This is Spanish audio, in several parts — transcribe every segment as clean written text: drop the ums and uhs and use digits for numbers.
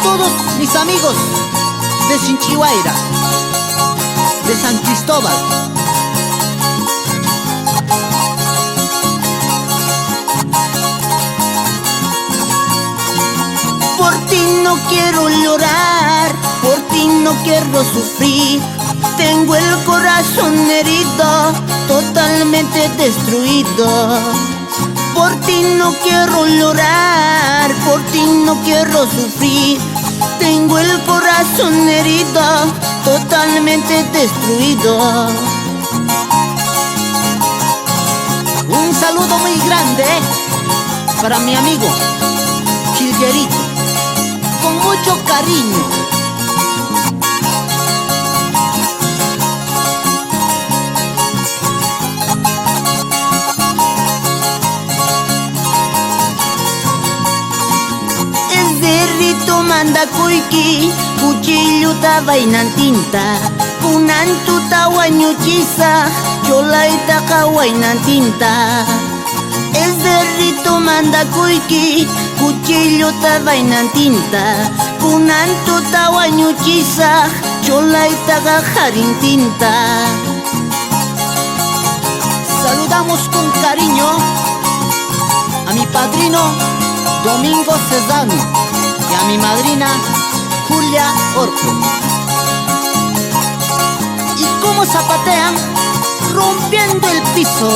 todos mis amigos de Chinchihuayra, de San Cristóbal. Por ti no quiero llorar, por ti no quiero sufrir. Tengo el corazón herido, totalmente destruido. Por ti no quiero llorar, por ti no quiero sufrir. Tengo el corazón herido, totalmente destruido. Un saludo muy grande para mi amigo Chilguerito, con mucho cariño. Manda kuiki, cuchillo ta vainan tinta, kunantu ta wañuchisa, cholaita ka wainan tinta. Es de rito manda kuiki, cuchillo ta vainan tinta, kunantu ta wañuchisa, cholaita ka jarin tinta. Saludamos con cariño a mi padrino Domingo Cesano y a mi madrina Julia Orco. ¿Y cómo zapatean? Rompiendo el piso.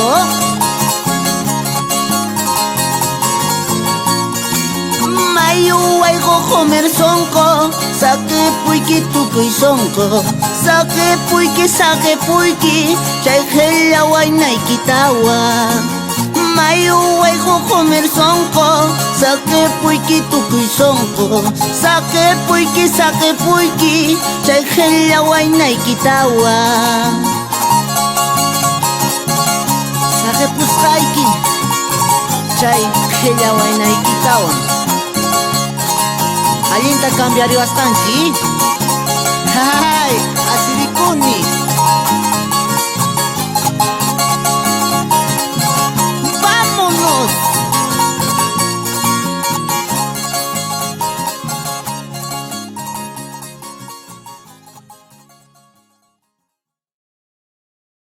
Mayu waigo homer sonko, saque puiki tukuy sonko, saque puiki, chay hella wainay kitawa. Mayu waigo homer sonko, saque puiki tukuy sonko, saque puiki, chay hella wainay kitawa. Saque puskaiki, chay hella wainay kitawa. Allinta cambiario bastante. Ay, así de